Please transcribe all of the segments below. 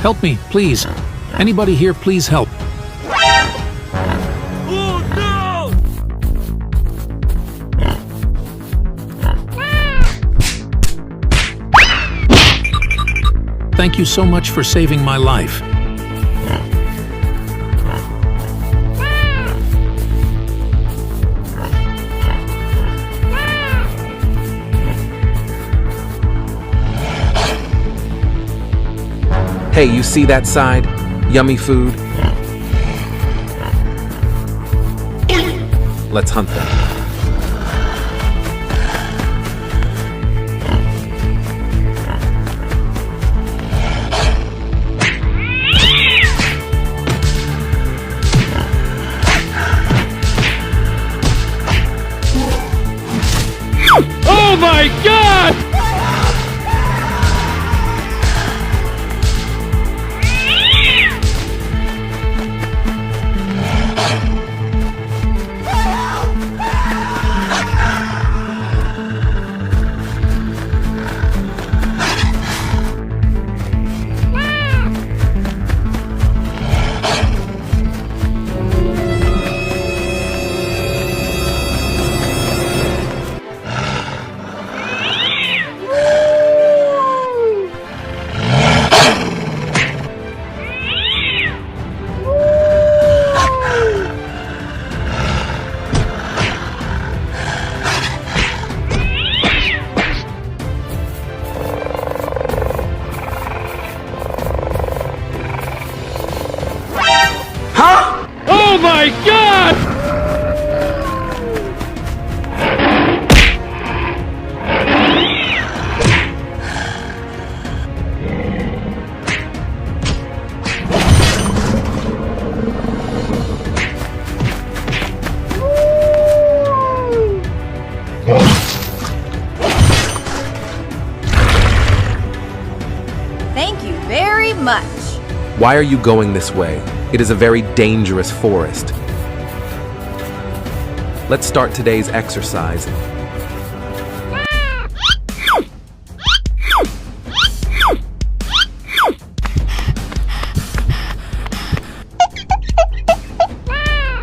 Help me, please. Anybody here, please help. Oh no! Thank you so much for saving my life. Hey, you see that side? Yummy food. Let's hunt them. Oh my god! Oh my god! Thank you very much. Why are you going this way? It is a very dangerous forest. Let's start today's exercise.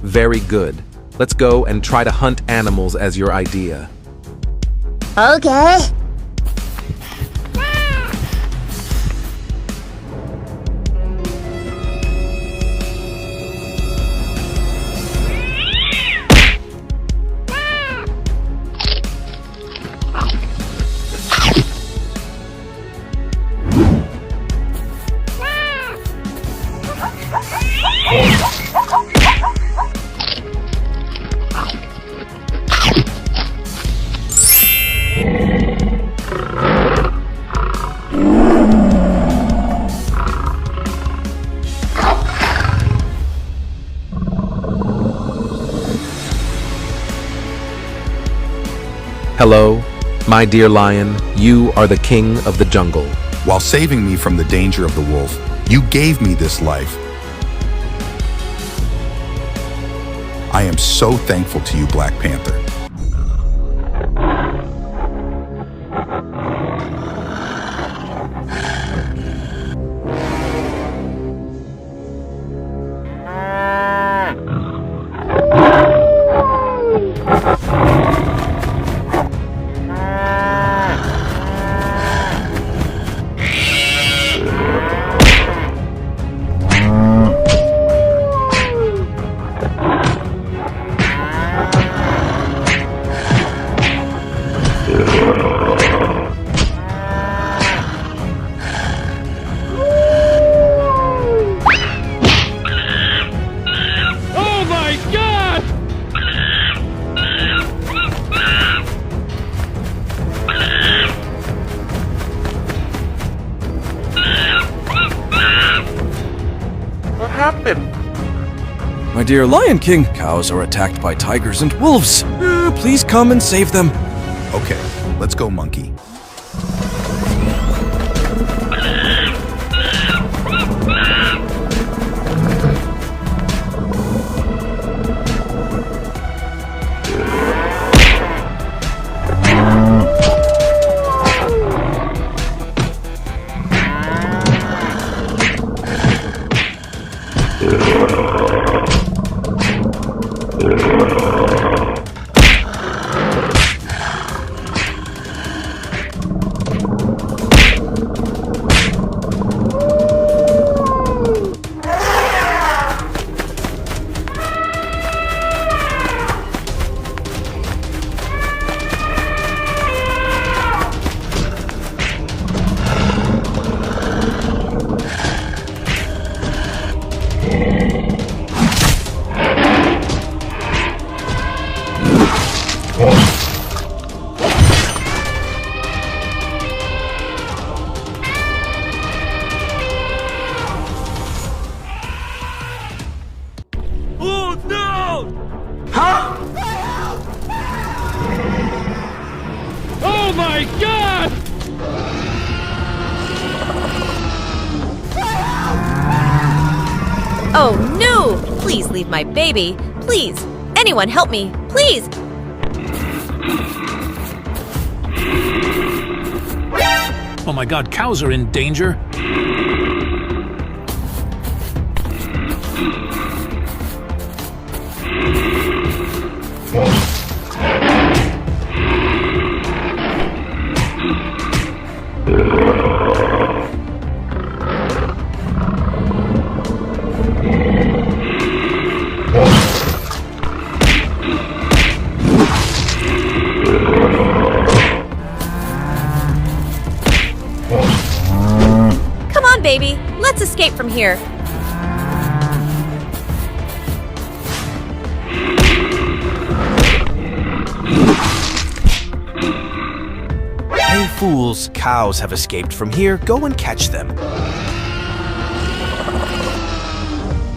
Very good. Let's go and try to hunt animals as your idea. Okay. Hello, my dear lion, you are the king of the jungle. While saving me from the danger of the wolf, you gave me this life. I am so thankful to you, Black Panther. Oh my god! What happened? My dear Lion King, cows are attacked by tigers and wolves. Please come and save them. Okay, let's go, monkey. my god! Oh no! Please leave my baby. Please. Anyone help me. Please. Oh my god, cows are in danger. Come on, baby. Let's escape from here. Hey fools, cows have escaped from here. Go and catch them.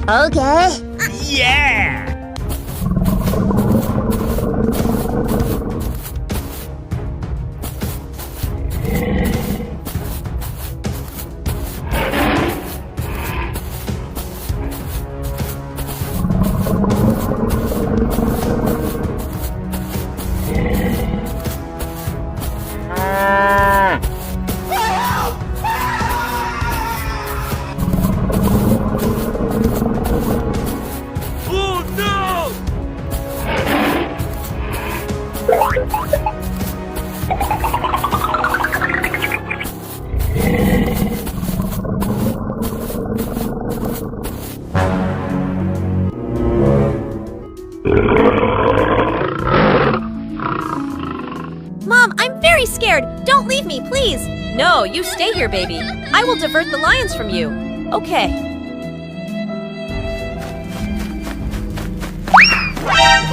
Okay. Yeah! Oh no! Mom, I'm very scared. Don't leave me, please. No, you stay here, baby. I will divert the lions from you. Okay.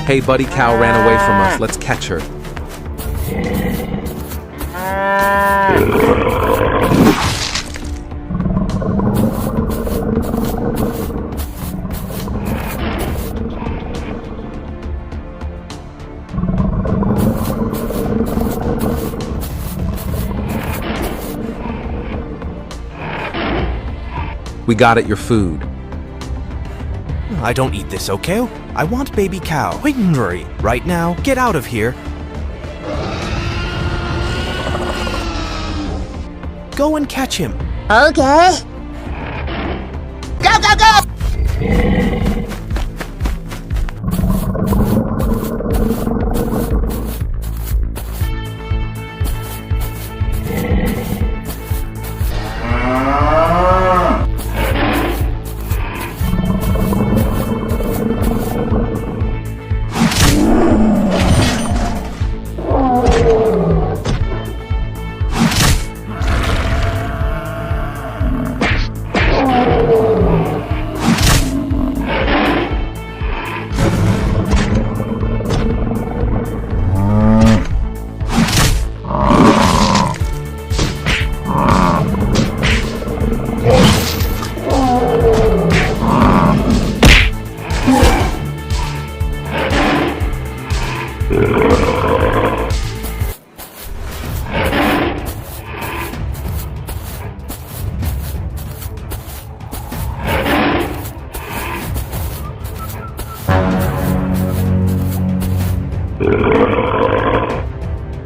Hey, buddy, cow ran away from us. Let's catch her. We got at your food. I don't eat this, okay? I want baby cow. Wait, hurry. Right now, get out of here. Go and catch him. Okay. Go, go, go!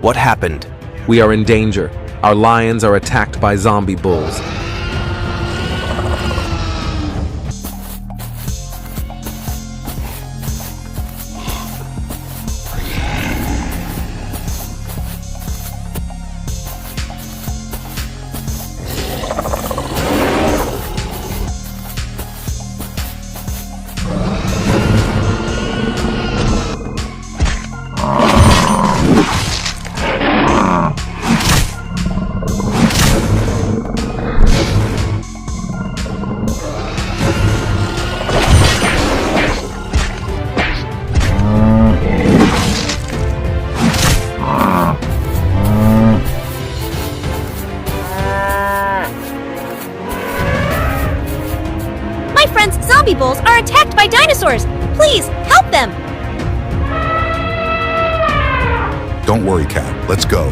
What happened? We are in danger. Our lions are attacked by zombie bulls. Zombie bulls are attacked by dinosaurs! Please, help them! Don't worry, Cat. Let's go.